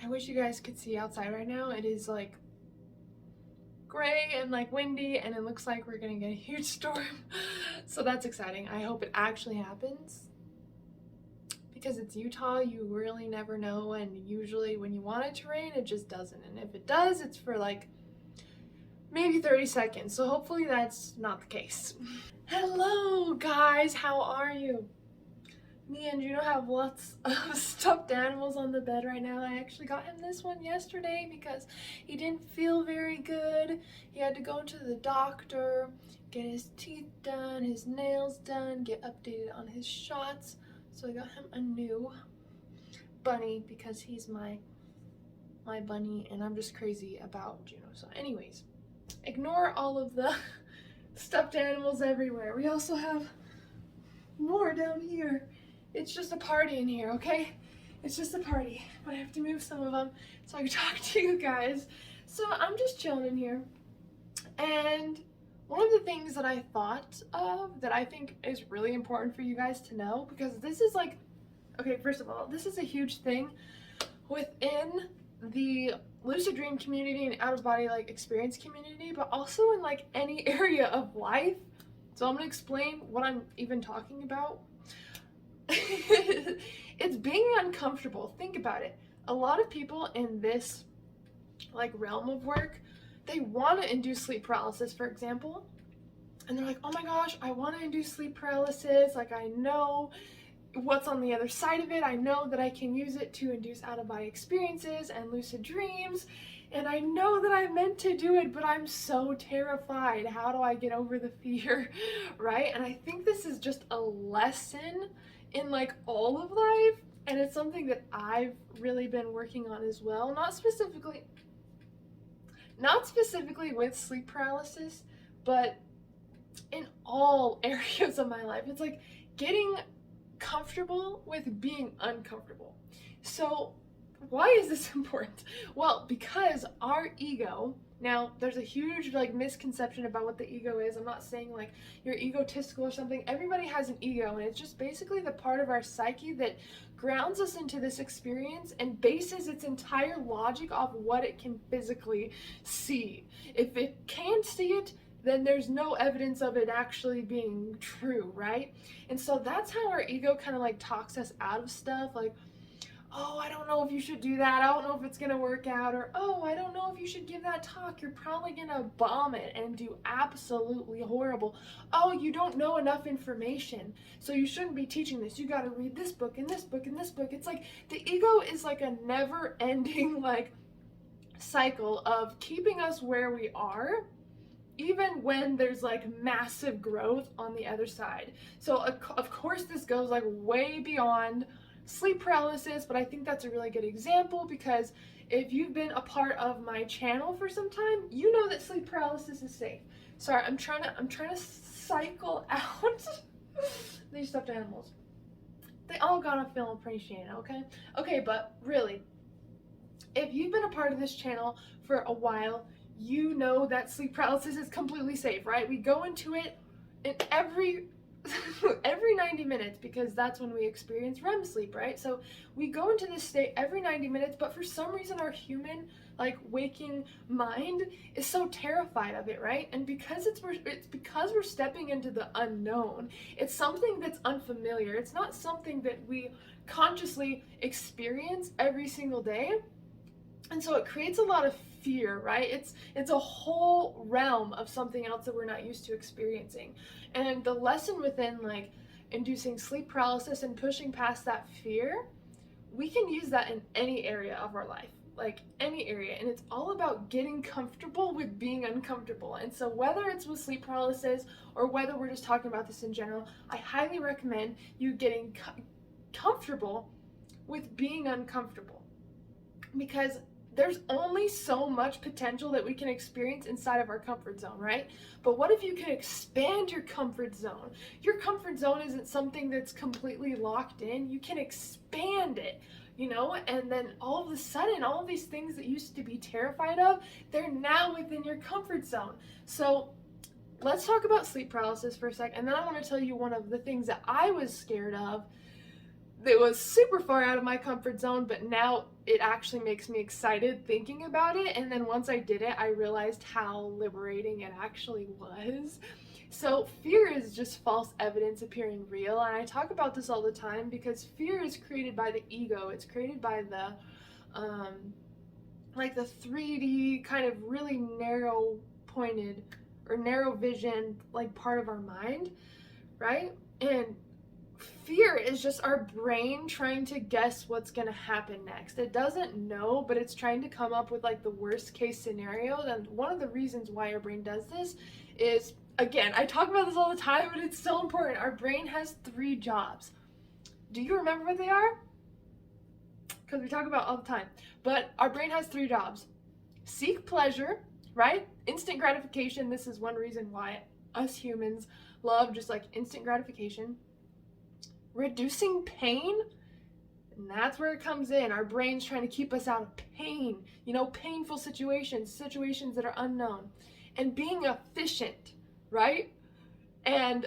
I wish you guys could see outside right now. It is like gray and like windy, and it looks like we're gonna get a huge storm. So that's exciting. I hope it actually happens, because it's Utah. You really never know, and usually when you want it to rain, it just doesn't. And if it does, it's for like maybe 30 seconds. So hopefully that's not the case. Hello guys, how are you? Me and Juno have lots of stuffed animals on the bed right now. I actually got him this one yesterday because he didn't feel very good. He had to go to the doctor, get his teeth done, his nails done, get updated on his shots. So I got him a new bunny because he's my bunny, and I'm just crazy about Juno. So anyways, ignore all of the stuffed animals everywhere. We also have more down here. It's just a party in here, okay? It's just a party, but I have to move some of them so I can talk to you guys. So I'm just chilling in here, and one of the things that I thought of that I think is really important for you guys to know, because this is like, okay, first of all, this is a huge thing within the lucid dream community and out-of-body like experience community, but also in like any area of life. So I'm gonna explain what I'm even talking about. It's being uncomfortable. Think about it. A lot of people in this like realm of work, they want to induce sleep paralysis, for example, and they're like, oh my gosh, I want to induce sleep paralysis. Like, I know what's on the other side of it. I know that I can use it to induce out-of-body experiences and lucid dreams, and I know that I meant to do it, but I'm so terrified. How do I get over the fear? Right? And I think this is just a lesson in like all of life, and it's something that I've really been working on as well. Not specifically with sleep paralysis, but in all areas of my life. It's like getting comfortable with being uncomfortable. So why is this important? Well, because our ego, now there's a huge like misconception about what the ego is. I'm not saying like you're egotistical or something. Everybody has an ego, and it's just basically the part of our psyche that grounds us into this experience and bases its entire logic off what it can physically see. If it can't see it, then there's no evidence of it actually being true, right? And so that's how our ego kind of like talks us out of stuff, like, oh, I don't know if you should do that. I don't know if it's gonna work out. Or, oh, I don't know if you should give that talk. You're probably gonna bomb it and do absolutely horrible. Oh, you don't know enough information, so you shouldn't be teaching this. You gotta read this book and this book and this book. It's like the ego is like a never-ending like cycle of keeping us where we are, even when there's like massive growth on the other side. So of course this goes like way beyond sleep paralysis, but I think that's a really good example, because if you've been a part of my channel for some time, you know that sleep paralysis is safe. Sorry, I'm trying to cycle out these stuffed animals. They all gotta feel appreciated, okay, but really, if you've been a part of this channel for a while, you know that sleep paralysis is completely safe, right? We go into it in every 90 minutes, because that's when we experience REM sleep, right? So we go into this state every 90 minutes, but for some reason our human like waking mind is so terrified of it, right? And because it's because we're stepping into the unknown. It's something that's unfamiliar. It's not something that we consciously experience every single day. And so it creates a lot of fear, right? It's a whole realm of something else that we're not used to experiencing. And the lesson within like inducing sleep paralysis and pushing past that fear, we can use that in any area of our life, like any area. And it's all about getting comfortable with being uncomfortable. And so whether it's with sleep paralysis or whether we're just talking about this in general, I highly recommend you getting comfortable with being uncomfortable, because there's only so much potential that we can experience inside of our comfort zone, right? But what if you can expand your comfort zone? Your comfort zone isn't something that's completely locked in. You can expand it, you know? And then all of a sudden, all of these things that you used to be terrified of, they're now within your comfort zone. So let's talk about sleep paralysis for a sec, and then I want to tell you one of the things that I was scared of that was super far out of my comfort zone, but now it actually makes me excited thinking about it. And then once I did it, I realized how liberating it actually was. So fear is just false evidence appearing real, and I talk about this all the time because fear is created by the ego. It's created by the like the 3D kind of really narrow pointed or narrow vision like part of our mind, right? And fear is just our brain trying to guess what's going to happen next. It doesn't know, but it's trying to come up with like the worst case scenario. And one of the reasons why our brain does this is, again, I talk about this all the time, but it's so important. Our brain has 3 jobs. Do you remember what they are? Because we talk about it all the time. But our brain has 3 jobs. Seek pleasure, right? Instant gratification. This is one reason why us humans love just like instant gratification. Reducing pain, and that's where it comes in. Our brain's trying to keep us out of pain, you know, painful situations that are unknown. And being efficient, right? And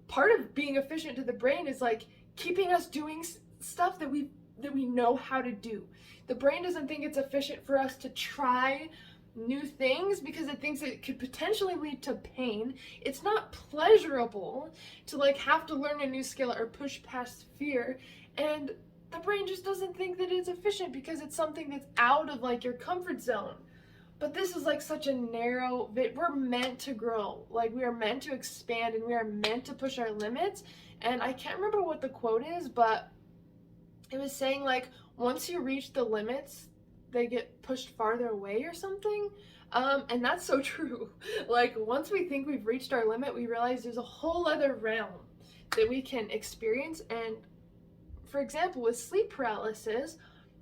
part of being efficient to the brain is like keeping us doing stuff that we know how to do. The brain doesn't think it's efficient for us to try new things because it thinks it could potentially lead to pain. It's not pleasurable to like have to learn a new skill or push past fear, and the brain just doesn't think that it's efficient because it's something that's out of like your comfort zone. But this is like such a narrow bit. We're meant to grow, like we are meant to expand, and we are meant to push our limits. And I can't remember what the quote is, but it was saying like once you reach the limits, they get pushed farther away or something. And that's so true. Like once we think we've reached our limit, we realize there's a whole other realm that we can experience. And for example, with sleep paralysis,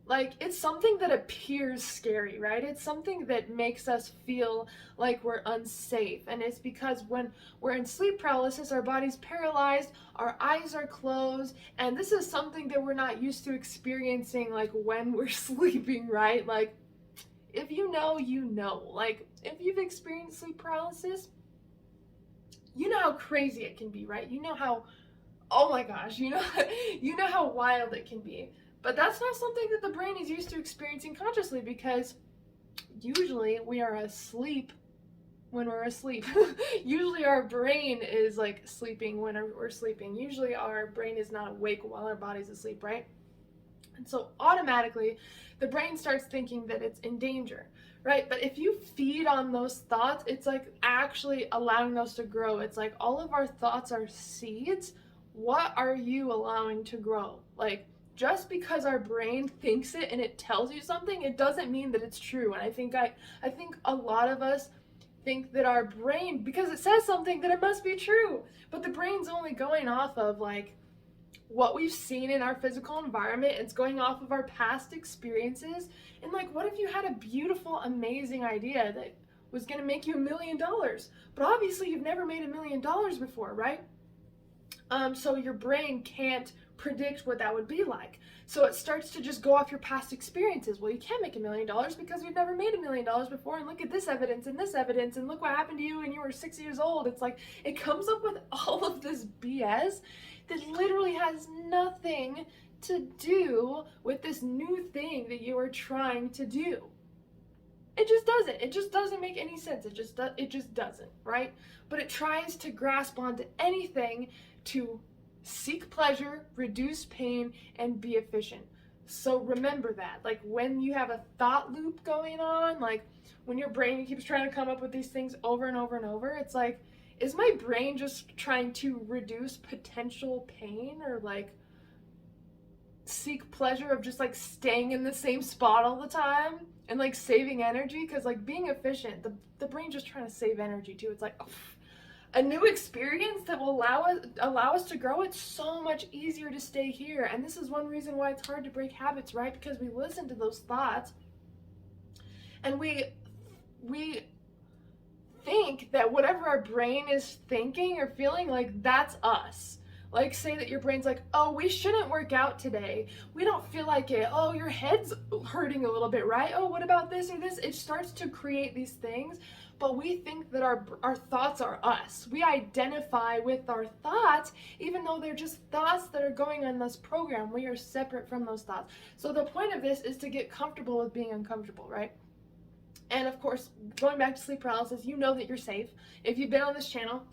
like it's something that appears scary, right? It's something that makes us feel like we're unsafe. And it's because when we're in sleep paralysis, our body's paralyzed, our eyes are closed, and this is something that we're not used to experiencing like when we're sleeping, right? Like if you know, you know. Like if you've experienced sleep paralysis, you know how crazy it can be, right? You know how, oh my gosh, you know how wild it can be. But that's not something that the brain is used to experiencing consciously, because usually we are asleep when we're asleep. Usually our brain is like sleeping when we're sleeping. Usually our brain is not awake while our body's asleep, right? And so automatically the brain starts thinking that it's in danger, right? But if you feed on those thoughts, it's like actually allowing those to grow. It's like all of our thoughts are seeds. What are you allowing to grow? Like, just because our brain thinks it and it tells you something, it doesn't mean that it's true. And I think a lot of us think that our brain, because it says something, that it must be true. But the brain's only going off of like what we've seen in our physical environment. It's going off of our past experiences. And like, what if you had a beautiful, amazing idea that was going to make you $1 million? But obviously you've never made $1 million before, right? So your brain can't predict what that would be like. So it starts to just go off your past experiences. Well, you can't make $1 million because we've never made $1 million before, and look at this evidence, and look what happened to you when you were 6 years old. It's like, it comes up with all of this BS that literally has nothing to do with this new thing that you are trying to do. It just doesn't. It just doesn't make any sense. It just doesn't, right? But it tries to grasp onto anything to seek pleasure, reduce pain, and be efficient. So remember that. Like when you have a thought loop going on, like when your brain keeps trying to come up with these things over and over and over, it's like, is my brain just trying to reduce potential pain, or like seek pleasure of just like staying in the same spot all the time and like saving energy? Because like being efficient, the brain's just trying to save energy too. It's like, oh, a new experience that will allow us to grow. It's so much easier to stay here. And this is one reason why it's hard to break habits, right? Because we listen to those thoughts and we think that whatever our brain is thinking or feeling, like that's us. Like, say that your brain's like, oh, we shouldn't work out today. We don't feel like it. Oh, your head's hurting a little bit, right? Oh, what about this or this? It starts to create these things, but we think that our thoughts are us. We identify with our thoughts, even though they're just thoughts that are going on this program. We are separate from those thoughts. So the point of this is to get comfortable with being uncomfortable, right? And of course, going back to sleep paralysis, you know that you're safe. If you've been on this channel,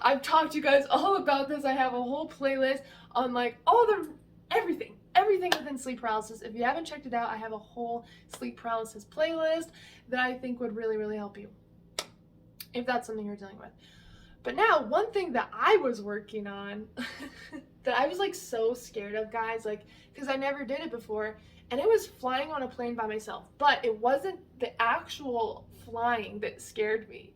I've talked to you guys all about this. I have a whole playlist on like everything within sleep paralysis. If you haven't checked it out, I have a whole sleep paralysis playlist that I think would really, really help you if that's something you're dealing with. But now, one thing that I was working on that I was like so scared of, guys, like, because I never did it before, and it was flying on a plane by myself. But it wasn't the actual flying that scared me.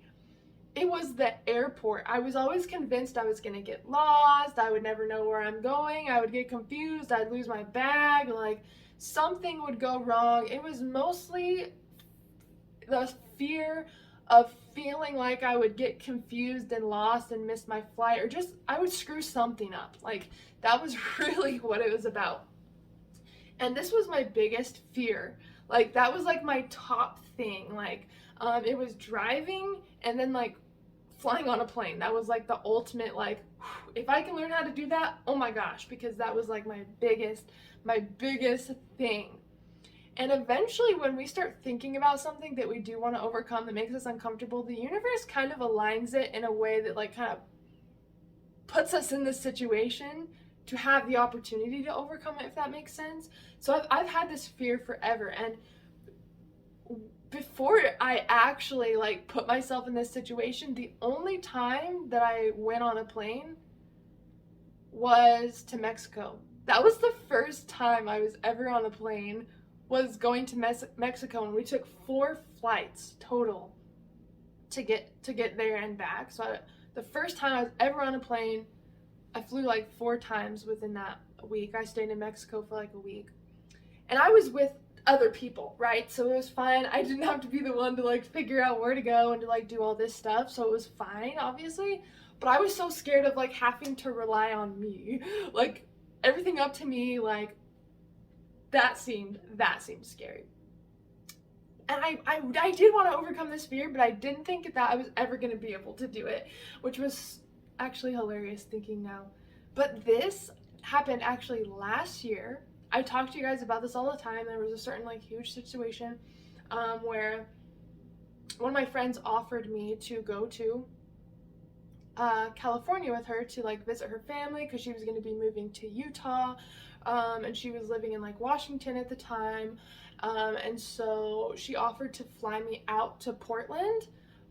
It was the airport. I was always convinced I was gonna get lost, I would never know where I'm going, I would get confused, I'd lose my bag, like something would go wrong. It was mostly the fear of feeling like I would get confused and lost and miss my flight, or just I would screw something up. Like, that was really what it was about. And this was my biggest fear. Like, that was like my top thing. Like, it was driving and then like flying on a plane. That was like the ultimate, like, if I can learn how to do that, oh my gosh, because that was like my biggest thing. And eventually, when we start thinking about something that we do want to overcome that makes us uncomfortable, the universe kind of aligns it in a way that like kind of puts us in this situation to have the opportunity to overcome it, if that makes sense. So I've had this fear forever, and before I actually like put myself in this situation, the only time that I went on a plane was to Mexico. That was the first time I was ever on a plane, was going to Mexico, and we took 4 flights total to get there and back. So the first time I was ever on a plane, I flew like 4 times within that week. I stayed in Mexico for like a week, and I was with other people, right? So it was fine. I didn't have to be the one to like figure out where to go and to like do all this stuff, so it was fine, obviously. But I was so scared of like having to rely on me, like everything up to me, like that seemed scary. And I did want to overcome this fear, but I didn't think that I was ever going to be able to do it, which was actually hilarious thinking now. But this happened actually last year. I talk to you guys about this all the time. There was a certain like huge situation where one of my friends offered me to go to California with her to like visit her family, because she was going to be moving to Utah, and she was living in like Washington at the time, and so she offered to fly me out to Portland,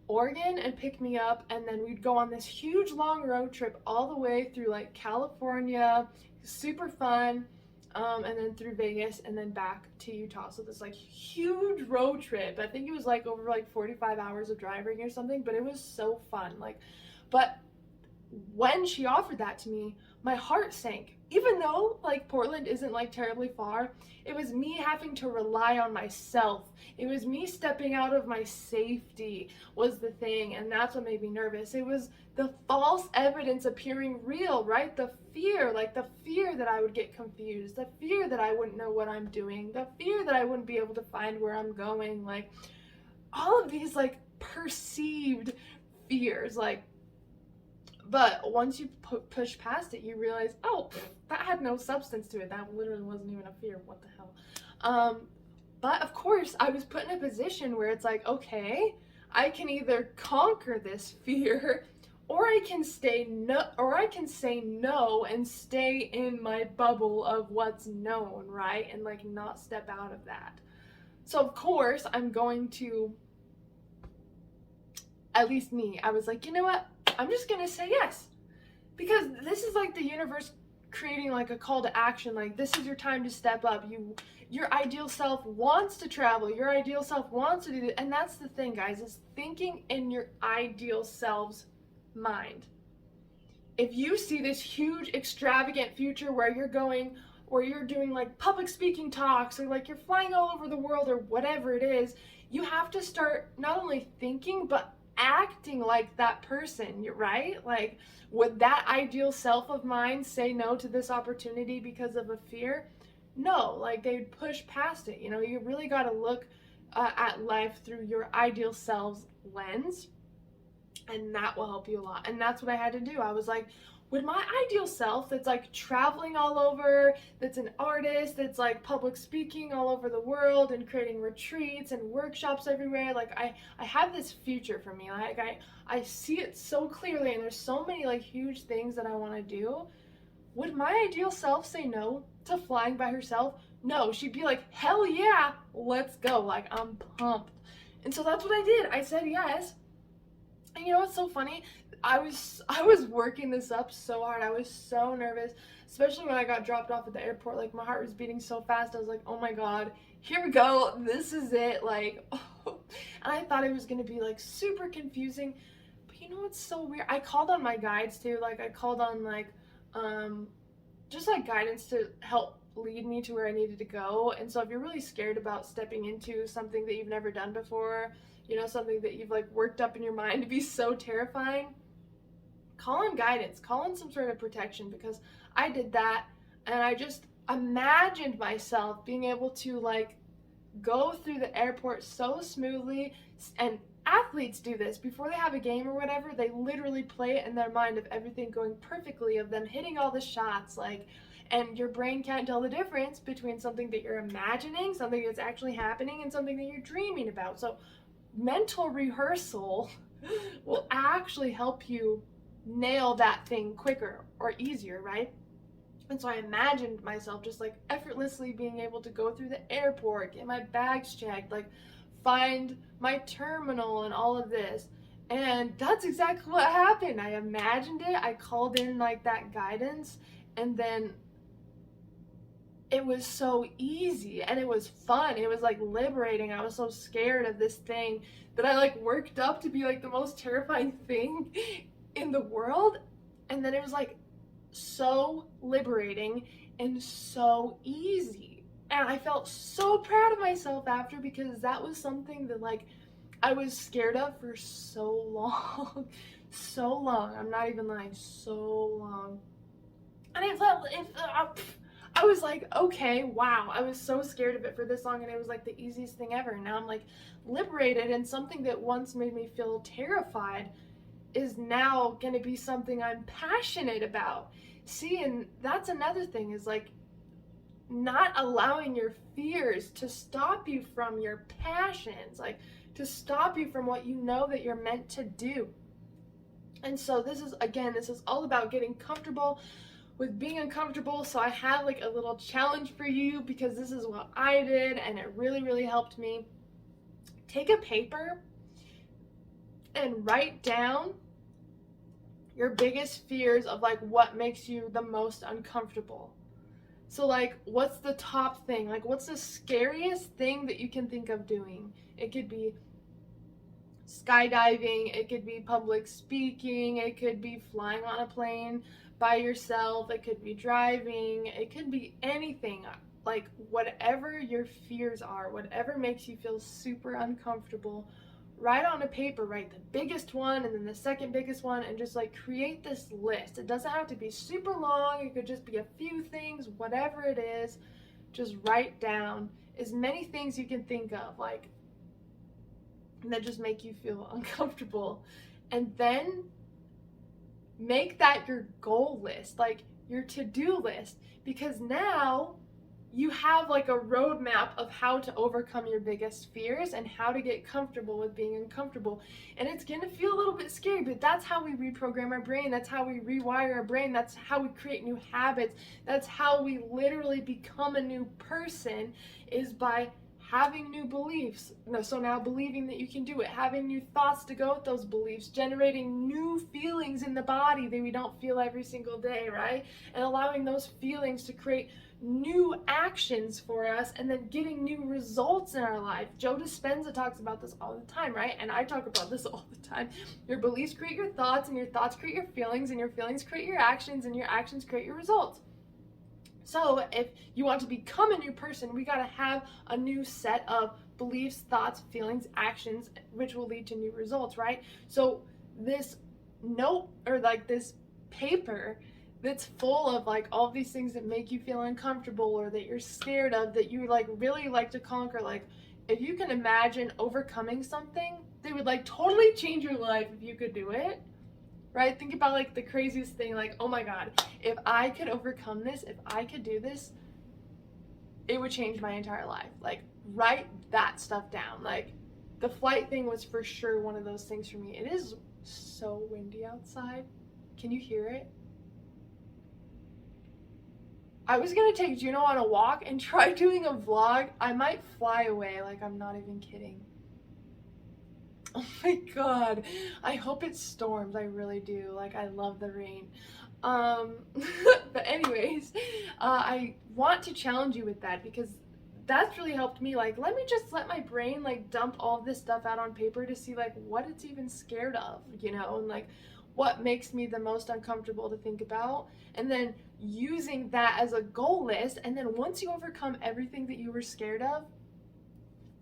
Oregon, and pick me up, and then we'd go on this huge long road trip all the way through like California, super fun, and then through Vegas, and then back to Utah. So this like huge road trip. I think it was like over like 45 hours of driving or something, but it was so fun. Like, but when she offered that to me, my heart sank. Even though like Portland isn't like terribly far, it was me having to rely on myself. It was me stepping out of my safety was the thing, and that's what made me nervous. It was the false evidence appearing real, right? The fear, like the fear that I would get confused, the fear that I wouldn't know what I'm doing, the fear that I wouldn't be able to find where I'm going, like all of these like perceived fears, like. But once you push past it, you realize, oh, that had no substance to it. That literally wasn't even a fear. What the hell? But of course, I was put in a position where it's like, okay, I can either conquer this fear, or I can say no and stay in my bubble of what's known, right? And like not step out of that. So of course, I'm going to, at least me, I was like, you know what? I'm just gonna say yes, because this is like the universe creating like a call to action. Like, this is your time to step up. Your ideal self wants to travel. Your ideal self wants to do this. And that's the thing, guys, is thinking in your ideal self's mind. If you see this huge extravagant future where you're going, or you're doing like public speaking talks, or like you're flying all over the world, or whatever it is, you have to start not only thinking but acting like that person, right? Like, would that ideal self of mine say no to this opportunity because of a fear? No, like they'd push past it. You know, you really got to look at life through your ideal self's lens, and that will help you a lot. And that's what I had to do. I was like, would my ideal self that's like traveling all over, that's an artist, that's like public speaking all over the world and creating retreats and workshops everywhere, like I have this future for me. Like I see it so clearly, and there's so many like huge things that I want to do. Would my ideal self say no to flying by herself? No, she'd be like, hell yeah, let's go. Like, I'm pumped. And so that's what I did. I said yes. And you know what's so funny? I was working this up so hard. I was so nervous, especially when I got dropped off at the airport. Like, my heart was beating so fast. I was like, oh my God, here we go. This is it. Like, oh. And I thought it was going to be like super confusing. But you know what's so weird? I called on my guides too. Like, I called on like, just like guidance to help lead me to where I needed to go. And so if you're really scared about stepping into something that you've never done before, you know, something that you've like worked up in your mind to be so terrifying, call on guidance, call on some sort of protection, because I did that, and I just imagined myself being able to like go through the airport so smoothly. And athletes do this before they have a game or whatever. They literally play it in their mind of everything going perfectly, of them hitting all the shots, like, and your brain can't tell the difference between something that you're imagining, something that's actually happening, and something that you're dreaming about. So mental rehearsal will actually help you nail that thing quicker or easier, right? And so I imagined myself just like effortlessly being able to go through the airport, get my bags checked, like find my terminal and all of this. And that's exactly what happened. I imagined it, I called in like that guidance, and then it was so easy and it was fun. It was like liberating. I was so scared of this thing that I like worked up to be like the most terrifying thing in the world. And then it was like so liberating and so easy. And I felt so proud of myself after, because that was something that like I was scared of for so long. So long. I'm not even lying. So long. And I was like, okay, wow, I was so scared of it for this long, and it was like the easiest thing ever. Now I'm like liberated, and something that once made me feel terrified is now going to be something I'm passionate about. See, and that's another thing, is like not allowing your fears to stop you from your passions, like to stop you from what you know that you're meant to do. And so this is all about getting comfortable with being uncomfortable. So I have like a little challenge for you, because this is what I did and it really, really helped me. Take a paper and write down your biggest fears of like what makes you the most uncomfortable. So like, what's the top thing? Like, what's the scariest thing that you can think of doing? It could be skydiving, it could be public speaking, it could be flying on a plane by yourself, it could be driving, it could be anything. Like, whatever your fears are, whatever makes you feel super uncomfortable, write on a paper, write the biggest one and then the second biggest one, and just like create this list. It doesn't have to be super long, it could just be a few things, whatever it is. Just write down as many things you can think of, like, that just make you feel uncomfortable. And then make that your goal list, like your to-do list, because now you have like a roadmap of how to overcome your biggest fears and how to get comfortable with being uncomfortable. And it's gonna feel a little bit scary, but that's how we reprogram our brain. That's how we rewire our brain. That's how we create new habits. That's how we literally become a new person, is by having new beliefs. So now believing that you can do it, having new thoughts to go with those beliefs, generating new feelings in the body that we don't feel every single day, right? And allowing those feelings to create new actions for us, and then getting new results in our life. Joe Dispenza talks about this all the time, right? And I talk about this all the time. Your beliefs create your thoughts, and your thoughts create your feelings, and your feelings create your actions, and your actions create your results. So if you want to become a new person, we got to have a new set of beliefs, thoughts, feelings, actions, which will lead to new results, right? So this note, or like this paper that's full of like all these things that make you feel uncomfortable or that you're scared of, that you like really like to conquer, like if you can imagine overcoming something, they would like totally change your life if you could do it. Right? Think about like the craziest thing, like, oh my God, if I could overcome this, if I could do this, it would change my entire life. Like, write that stuff down. Like, the flight thing was for sure one of those things for me. It is so windy outside. Can you hear it? I was gonna take Juno on a walk and try doing a vlog. I might fly away, like, I'm not even kidding. Oh my God, I hope it storms. I really do. Like, I love the rain. But anyways, I want to challenge you with that, because that's really helped me. Like, let me just let my brain like dump all this stuff out on paper to see like what it's even scared of, you know, and like what makes me the most uncomfortable to think about, and then using that as a goal list. And then once you overcome everything that you were scared of,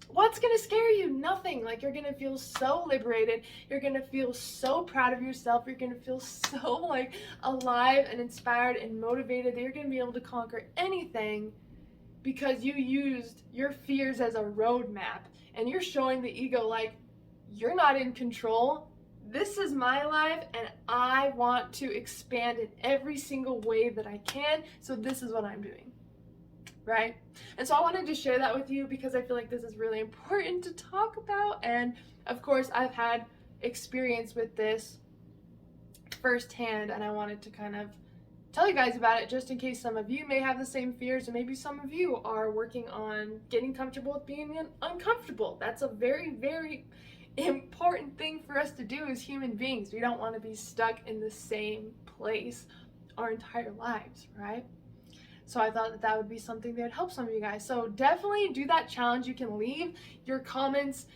what's gonna scare you? Nothing. Like, you're gonna feel so liberated. You're gonna feel so proud of yourself. You're gonna feel so like alive and inspired and motivated that you're gonna be able to conquer anything, because you used your fears as a roadmap, and you're showing the ego like, you're not in control. This is my life and I want to expand in every single way that I can. So this is what I'm doing. Right? And so I wanted to share that with you because I feel like this is really important to talk about. And of course, I've had experience with this firsthand, and I wanted to kind of tell you guys about it just in case some of you may have the same fears, and maybe some of you are working on getting comfortable with being uncomfortable. That's a very, very important thing for us to do as human beings. We don't want to be stuck in the same place our entire lives, right? So I thought that that would be something that would help some of you guys. So definitely do that challenge. You can leave your comments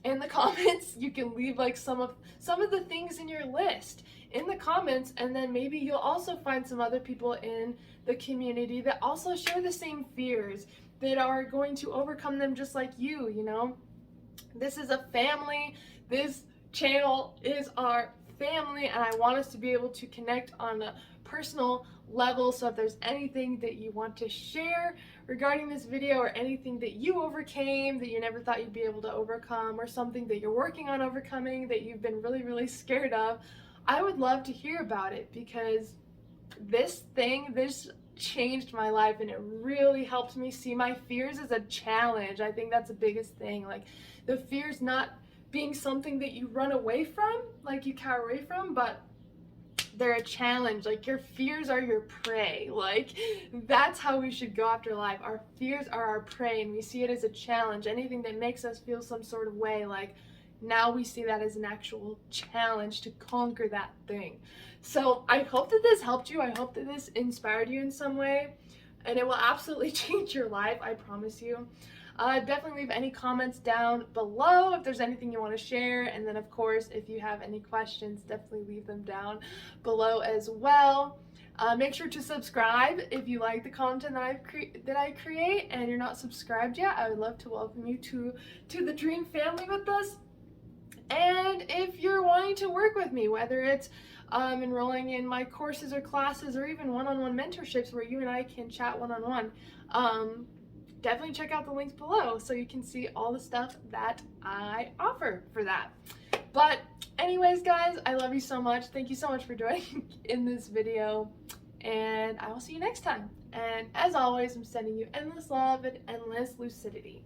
in the comments. You can leave like some of the things in your list in the comments, and then maybe you'll also find some other people in the community that also share the same fears, that are going to overcome them just like you, you know? This is a family. This channel is our family, and I want us to be able to connect on a personal level. So if there's anything that you want to share regarding this video, or anything that you overcame that you never thought you'd be able to overcome, or something that you're working on overcoming that you've been really, really scared of, I would love to hear about it, because this changed my life, and it really helped me see my fears as a challenge. I think that's the biggest thing. Like, the fears not being something that you run away from, like you cower away from, but they're a challenge. Like, your fears are your prey. Like, that's how we should go after life. Our fears are our prey, and we see it as a challenge. Anything that makes us feel some sort of way, like, now we see that as an actual challenge to conquer that thing. So I hope that this helped you. I hope that this inspired you in some way, and it will absolutely change your life, I promise you. Definitely leave any comments down below if there's anything you want to share, and then of course if you have any questions, definitely leave them down below as well. Make sure to subscribe if you like the content that I create, and you're not subscribed yet. I would love to welcome you to the dream family with us. And if you're wanting to work with me, whether it's enrolling in my courses or classes, or even one-on-one mentorships where you and I can chat one-on-one, definitely check out the links below so you can see all the stuff that I offer for that. But anyways, guys, I love you so much. Thank you so much for joining in this video, and I will see you next time. And as always, I'm sending you endless love and endless lucidity.